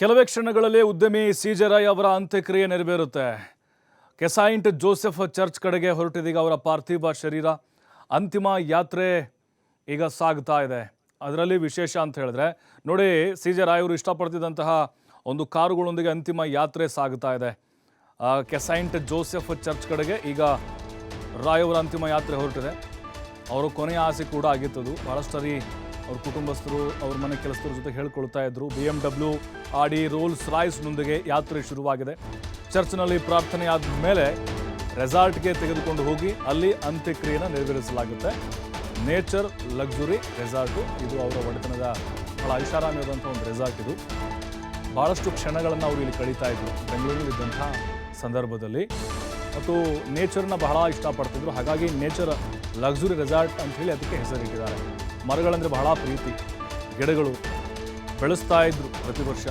ಕೆಲವೇ ಕ್ಷಣಗಳಲ್ಲಿ ಉದ್ಯಮಿ ಸಿ.ಜೆ. ರಾಯ್ ಅವರ ಅಂತ್ಯಕ್ರಿಯೆ ನೆರವೇರುತ್ತೆ. ಕೆಸೈಂಟ್ ಜೋಸೆಫ್ ಚರ್ಚ್ ಕಡೆಗೆ ಹೊರಟಿದೀಗ ಅವರ ಪಾರ್ಥಿವ ಶರೀರ. ಅಂತಿಮ ಯಾತ್ರೆ ಈಗ ಸಾಗ್ತಾ ಇದೆ. ಅದರಲ್ಲಿ ವಿಶೇಷ ಅಂತ ಹೇಳಿದ್ರೆ ನೋಡಿ, ಸಿ.ಜೆ. ರಾಯ್ ಅವರು ಇಷ್ಟಪಡ್ತಿದ್ದಂತಹ ಒಂದು ಕಾರುಗಳೊಂದಿಗೆ ಅಂತಿಮ ಯಾತ್ರೆ ಸಾಗ್ತಾ ಇದೆ. ಕೆಸೈಂಟ್ ಜೋಸೆಫ್ ಚರ್ಚ್ ಕಡೆಗೆ ಈಗ ರಾಯ್ ಅವರ ಅಂತಿಮ ಯಾತ್ರೆ ಹೊರಟಿದೆ. ಅವರ ಕೊನೆಯ ಆಸೆ ಕೂಡ ಆಗಿತ್ತದು. ಬಹಳಷ್ಟು ಸರಿ ಅವ್ರ ಕುಟುಂಬಸ್ಥರು ಅವ್ರ ಮನೆ ಕೆಲಸದವ್ರ ಜೊತೆ ಹೇಳ್ಕೊಳ್ತಾ ಇದ್ರು. BMW, ಆಡಿ, ರೋಲ್ಸ್ ರಾಯ್ಸ್ನೊಂದಿಗೆ ಯಾತ್ರೆ ಶುರುವಾಗಿದೆ. ಚರ್ಚ್ನಲ್ಲಿ ಪ್ರಾರ್ಥನೆ ಆದ ಮೇಲೆ ರೆಸಾರ್ಟ್ಗೆ ತೆಗೆದುಕೊಂಡು ಹೋಗಿ ಅಲ್ಲಿ ಅಂತ್ಯಕ್ರಿಯೆಯನ್ನು ನೆರವೇರಿಸಲಾಗುತ್ತೆ. ನೇಚರ್ ಲಕ್ಸುರಿ ರೆಸಾರ್ಟು ಇದು. ಅವರ ಒಡೆತನದ ಬಹಳ ಐಷಾರಾಮಿಯಾದಂಥ ಒಂದು ರೆಸಾರ್ಟ್ ಇದು. ಭಾಳಷ್ಟು ಕ್ಷಣಗಳನ್ನು ಅವರು ಇಲ್ಲಿ ಕಳೀತಾ ಇದ್ರು ಬೆಂಗಳೂರಿನಲ್ಲಿದ್ದಂಥ ಸಂದರ್ಭದಲ್ಲಿ. ಮತ್ತು ನೇಚರ್ನ ಬಹಳ ಇಷ್ಟಪಡ್ತಿದ್ರು. ಹಾಗಾಗಿ ನೇಚರ್ ಲಕ್ಸುರಿ ರೆಸಾರ್ಟ್ ಅಂಥೇಳಿ ಅದಕ್ಕೆ ಹೆಸರಿಟ್ಟಿದ್ದಾರೆ. ಮರಗಳಂದರೆ ಬಹಳ ಪ್ರೀತಿ, ಗಿಡಗಳು ಬೆಳೆಸ್ತಾ ಇದ್ರು ಪ್ರತಿ ವರ್ಷ.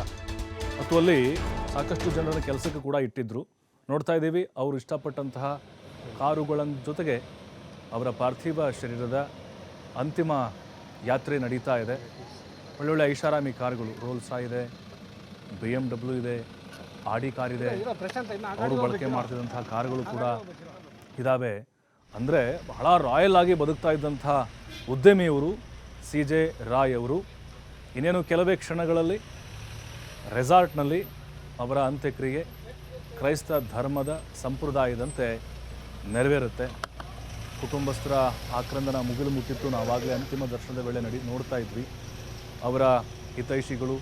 ಮತ್ತು ಅಲ್ಲಿ ಸಾಕಷ್ಟು ಜನರನ್ನು ಕೆಲಸಕ್ಕೆ ಕೂಡ ಇಟ್ಟಿದ್ರು. ನೋಡ್ತಾ ಇದ್ದೀವಿ ಅವರು ಇಷ್ಟಪಟ್ಟಂತಹ ಕಾರುಗಳ ಜೊತೆಗೆ ಅವರ ಪಾರ್ಥಿವ ಶರೀರದ ಅಂತಿಮ ಯಾತ್ರೆ ನಡೀತಾ ಇದೆ. ಒಳ್ಳೊಳ್ಳೆ ಐಷಾರಾಮಿ ಕಾರುಗಳು, ರೋಲ್ಸ್ ರಾಯ್ ಇದೆ, BMW ಇದೆ, ಆಡಿ ಕಾರ್ ಇದೆ, ಅವರು ಬಳಕೆ ಮಾಡ್ತಿದ್ದಂತಹ ಕಾರುಗಳು ಕೂಡ ಇದ್ದಾವೆ. ಅಂದರೆ ಬಹಳ ರಾಯಲ್ ಆಗಿ ಬದುಕ್ತಾ ಇದ್ದಂಥ ಉದ್ಯಮಿಯವರು ಸಿ.ಜೆ. ರಾಯ್ ಅವರು. ಇನ್ನೇನು ಕೆಲವೇ ಕ್ಷಣಗಳಲ್ಲಿ ರೆಸಾರ್ಟ್ನಲ್ಲಿ ಅವರ ಅಂತ್ಯಕ್ರಿಯೆ ಕ್ರೈಸ್ತ ಧರ್ಮದ ಸಂಪ್ರದಾಯದಂತೆ ನೆರವೇರುತ್ತೆ. ಕುಟುಂಬಸ್ಥರ ಆಕ್ರಂದನ ಮುಗಿಲು ಮುಟ್ಟಿತ್ತು. ನಾವಾಗಲೇ ಅಂತಿಮ ದರ್ಶನದ ವೇಳೆ ನೋಡ್ತಾ ಇದ್ವಿ. ಅವರ ಹಿತೈಷಿಗಳು,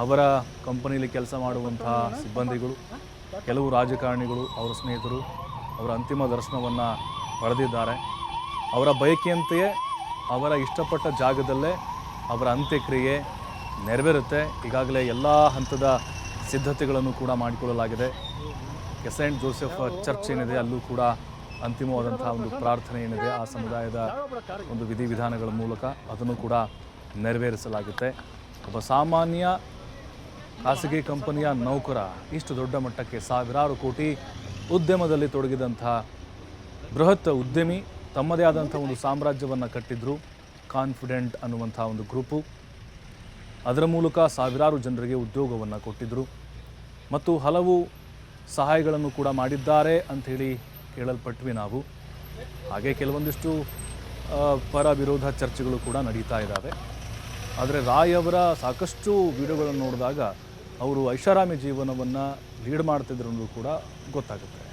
ಅವರ ಕಂಪನಿಯಲ್ಲಿ ಕೆಲಸ ಮಾಡುವಂತಹ ಸಿಬ್ಬಂದಿಗಳು, ಕೆಲವು ರಾಜಕಾರಣಿಗಳು, ಅವರ ಸ್ನೇಹಿತರು ಅವರ ಅಂತಿಮ ದರ್ಶನವನ್ನು ಪಡೆದಿದ್ದಾರೆ. ಅವರ ಬಯಕೆಯಂತೆಯೇ ಅವರ ಇಷ್ಟಪಟ್ಟ ಜಾಗದಲ್ಲೇ ಅವರ ಅಂತ್ಯಕ್ರಿಯೆ ನೆರವೇರುತ್ತೆ. ಈಗಾಗಲೇ ಎಲ್ಲ ಹಂತದ ಸಿದ್ಧತೆಗಳನ್ನು ಕೂಡ ಮಾಡಿಕೊಳ್ಳಲಾಗಿದೆ. ಕೆಸೈಂಟ್ ಜೋಸೆಫ್ ಚರ್ಚ್ ಏನಿದೆ ಅಲ್ಲೂ ಕೂಡ ಅಂತಿಮವಾದಂಥ ಒಂದು ಪ್ರಾರ್ಥನೆ ಏನಿದೆ ಆ ಸಮುದಾಯದ ಒಂದು ವಿಧಿವಿಧಾನಗಳ ಮೂಲಕ ಅದನ್ನು ಕೂಡ ನೆರವೇರಿಸಲಾಗುತ್ತೆ. ಒಬ್ಬ ಸಾಮಾನ್ಯ ಖಾಸಗಿ ಕಂಪನಿಯ ನೌಕರ ಇಷ್ಟು ದೊಡ್ಡ ಮಟ್ಟಕ್ಕೆ ಸಾವಿರಾರು ಕೋಟಿ ಉದ್ಯಮದಲ್ಲಿ ತೊಡಗಿದಂಥ ಬೃಹತ್ ಉದ್ಯಮಿ, ತಮ್ಮದೇ ಆದಂಥ ಒಂದು ಸಾಮ್ರಾಜ್ಯವನ್ನು ಕಟ್ಟಿದ್ರು. ಕಾನ್ಫಿಡೆಂಟ್ ಅನ್ನುವಂಥ ಒಂದು ಗ್ರೂಪು, ಅದರ ಮೂಲಕ ಸಾವಿರಾರು ಜನರಿಗೆ ಉದ್ಯೋಗವನ್ನು ಕೊಟ್ಟಿದ್ದರು ಮತ್ತು ಹಲವು ಸಹಾಯಗಳನ್ನು ಕೂಡ ಮಾಡಿದ್ದಾರೆ ಅಂಥೇಳಿ ಕೇಳಲ್ಪಟ್ವಿ ನಾವು. ಹಾಗೆ ಕೆಲವೊಂದಿಷ್ಟು ಪರ ವಿರೋಧ ಚರ್ಚೆಗಳು ಕೂಡ ನಡೀತಾ ಇದ್ದಾವೆ. ಆದರೆ ರಾಯ್ ಅವರ ಸಾಕಷ್ಟು ವಿಡಿಯೋಗಳನ್ನು ನೋಡಿದಾಗ ಅವರು ಐಷಾರಾಮಿ ಜೀವನವನ್ನು ಲೀಡ್ ಮಾಡ್ತಿದ್ರು ಅನ್ನೋದು ಕೂಡ ಗೊತ್ತಾಗುತ್ತೆ.